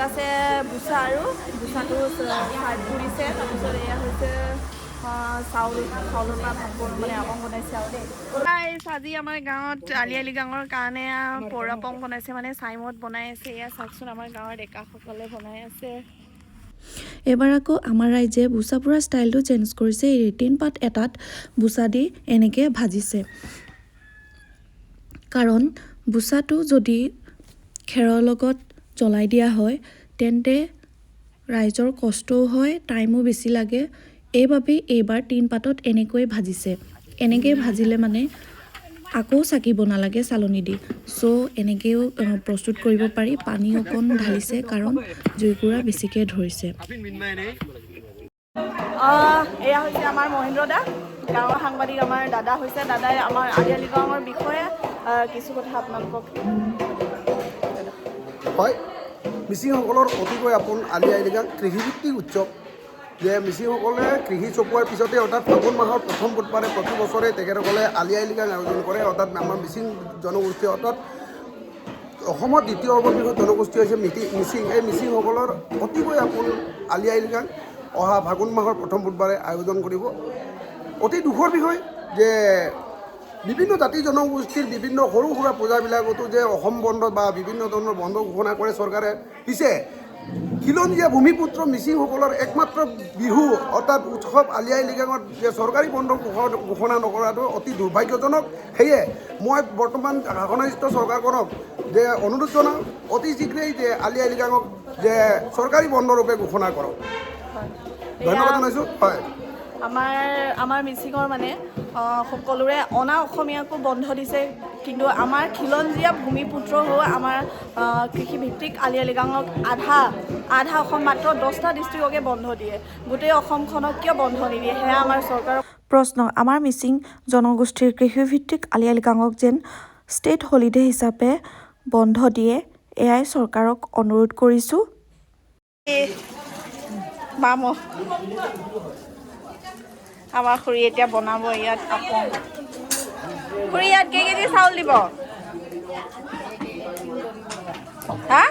আছে বুচা আৰু বুচাটো ফ্ৰাই কৰিছে তাৰপিছত এয়া হৈছে চাউলৰ পৰা ভাত মানে আপং বনাইছে আৰু দেই আজি আমাৰ গাঁৱত আলি আই লৃগাঙৰ কাৰণে পৰ আপং বনাইছে মানে চাইমত বনাই আছে এয়া চাওকচোন আমাৰ গাঁৱৰ ডেকাসকলে বনাই আছে এবাৰ আকৌ আমাৰ ৰাইজে বুচা পুৰা ষ্টাইলটো চেঞ্জ কৰিছে টিন পাত এটাত বুচা দি এনেকৈ ভাজিছে কাৰণ বুচাটো যদি খেৰৰ লগত জ্বলাই দিয়া হয় তেন্তে ৰাইজৰ কষ্টও হয় টাইমো বেছি লাগে এইবাবে এইবাৰ টিন পাতত এনেকৈ ভাজিছে এনেকৈ ভাজিলে মানে আকৌ চাকিব নালাগে চালনী দি চ' এনেকৈও প্ৰস্তুত কৰিব পাৰি পানী অকণ ঢালিছে কাৰণ জুইকুৰা বেছিকৈ ধৰিছে এয়া হৈছে আমাৰ মহেন্দ্ৰ দা গাঁৱৰ সাংবাদিক আমাৰ দাদা হৈছে দাদাই আমাৰ আলি আই লৃগাঙৰ বিষয়ে কিছু কথা আপোনালোকক হয় মিচিংসকলৰ অতিকৈ আপোন আলি আই লৃগাং কৃষিভিত্তিক উৎসৱ যে মিচিংসকলে কৃষি চপোৱাৰ পিছতে অৰ্থাৎ ফাগুন মাহৰ প্ৰথম বুধবাৰে প্ৰতি বছৰে তেখেতসকলে আলি আই লৃগাং আয়োজন কৰে অৰ্থাৎ আমাৰ মিচিং জনগোষ্ঠী অৰ্থাৎ অসমৰ দ্বিতীয় সৰ্ববৃহৎ জনগোষ্ঠী হৈছে মিচিং এই মিচিংসকলৰ অতিকৈ আপোন আলি আই লৃগাং অহা ফাগুন মাহৰ প্ৰথম বুধবাৰে আয়োজন কৰিব অতি দুখৰ বিষয় যে বিভিন্ন জাতি জনগোষ্ঠীৰ বিভিন্ন সৰু সুৰা পূজাবিলাকতো যে অসম বন্ধ বা বিভিন্ন ধৰণৰ বন্ধ ঘোষণা কৰে চৰকাৰে পিছে খিলঞ্জীয়া ভূমিপুত্ৰ মিচিংসকলৰ একমাত্ৰ বিহু অৰ্থাৎ উৎসৱ আলি আই লৃগাঙত যে চৰকাৰী বন্ধ ঘোষণা নকৰাটো অতি দুৰ্ভাগ্যজনক সেয়ে মই বৰ্তমান শাসনাধিষ্ঠ চৰকাৰখনক যে অনুৰোধ জনাওঁ অতি শীঘ্ৰেই যে আলি আই লৃগাঙক যে চৰকাৰী বন্ধৰূপে ঘোষণা কৰক ধন্যবাদ জনাইছোঁ হয় আমাৰ মিচিঙৰ মানে সকলোৰে অনা অসমীয়াকো বন্ধ দিছে কিন্তু আমাৰ খিলঞ্জীয়া ভূমিপুত্ৰ হোৱা আমাৰ কৃষিভিত্তিক আলি আই লৃগাঙক আধা অসম মাত্ৰ 10টা ডিষ্ট্ৰিক্টকে বন্ধ দিয়ে গোটেই অসমখনক কিয় বন্ধ নিদিয়ে সেয়া আমাৰ চৰকাৰৰ প্ৰশ্ন আমাৰ মিচিং জনগোষ্ঠীৰ কৃষিভিত্তিক আলি আই লৃগাঙক যেন ষ্টেট হলিডে হিচাপে বন্ধ দিয়ে এয়াই চৰকাৰক অনুৰোধ কৰিছোঁ আমাৰ খুৰী এতিয়া বনাব ইয়াত আপং খুৰী ইয়াত কেজি চাউল দিব হা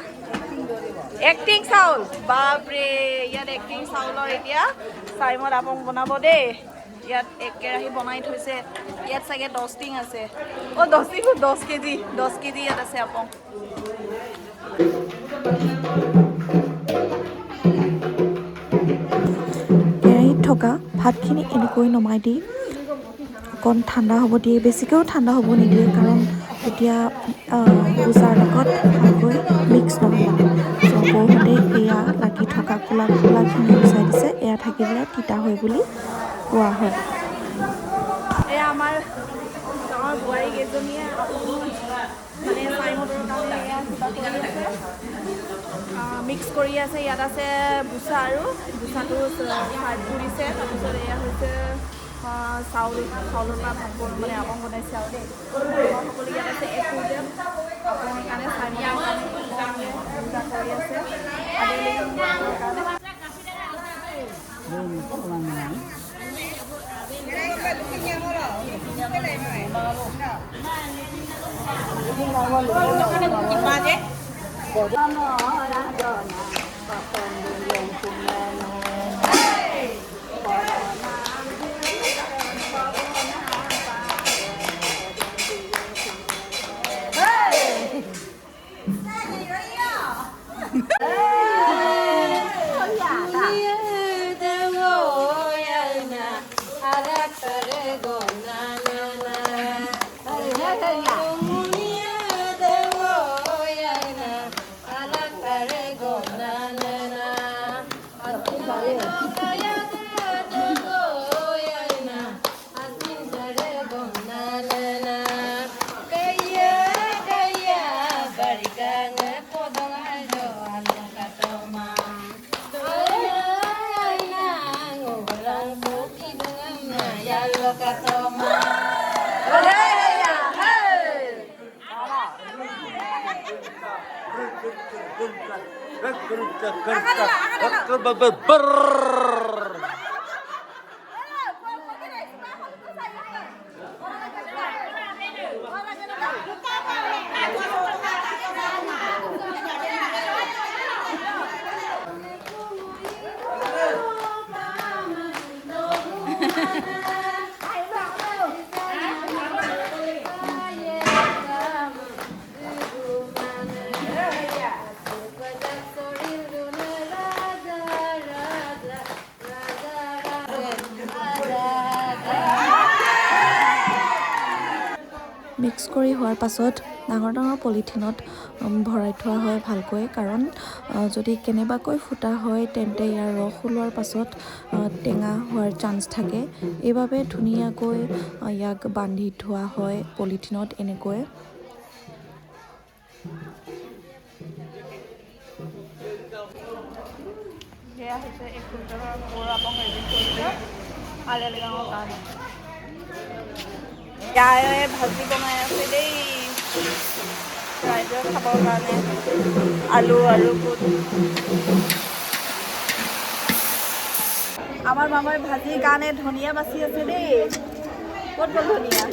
এক্টিং চাউল বাপৰে ইয়াত এক্টিং চাউলৰ এতিয়া চাইমত আপং বনাব দেই ইয়াত এক কেৰাহী বনাই থৈছে ইয়াত চাগে 10 টিং আছে 10 কেজি ইয়াত আছে আপং কেৰাহীত থকা ভাতখিনি এনেকৈ নমাই দি অকণ ঠাণ্ডা হ'ব দিয়ে বেছিকৈও ঠাণ্ডা হ'ব নিদিয়ে কাৰণ তেতিয়া বুচাৰ লগত ভালকৈ মিক্স নহয় মানে চ' বহুতে এয়া লাগি থকা কোলাখিনি গুচাই দিছে এয়া থাকিলে তিতা হয় বুলি কোৱা হয় এয়া আমাৰ গাঁৱৰ বোৱাৰী কেইজনীয়ে মানে চাইমতৰ কাৰণে এয়া কিবা কৰি আছে মিক্স কৰি আছে ইয়াত আছে বুচা আৰু বুচাটো ফ্ৰাই কৰিছে তাৰপিছত এয়া হৈছে চাউলৰ পৰা ভাত মানে আপং বনাইছে আৰু দেই সকলো ইয়াত আছে আপঙৰ কাৰণে চাইমতৰ কাৰণে কৰি আছে আলি আই লৃগাঙৰ কাৰণে মিক্স কৰি হোৱাৰ পাছত ডাঙৰ ডাঙৰ পলিথিনত ভৰাই থোৱা হয় ভালকৈ, কাৰণ যদি কেনেবাকৈ ফুটা হয় তেন্তে ইয়াৰ ৰস ওলোৱাৰ পাছত টেঙা হোৱাৰ চান্স থাকে। এইবাবে ধুনীয়াকৈ ইয়াক বান্ধি থোৱা হয় পলিথিনত এনেকৈ। সেয়া হৈছে এই কুইণ্টলৰ মোৰ আপং ৰেডি কৰিছে আলি আই লৃগাঙৰ কাৰণে। ইয়াৰে ভাজি বনাই আছে দেই ৰাইজে খাবৰ কাৰণে, আলু আৰু বুট। আমাৰ মামাই ভাজিৰ কাৰণে ধনিয়া বাচি আছে দেই। ক'ত গ'ল ধনিয়া?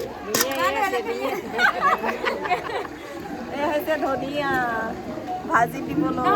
এয়া হৈছে ধনিয়া ভাজি দিবলৈ।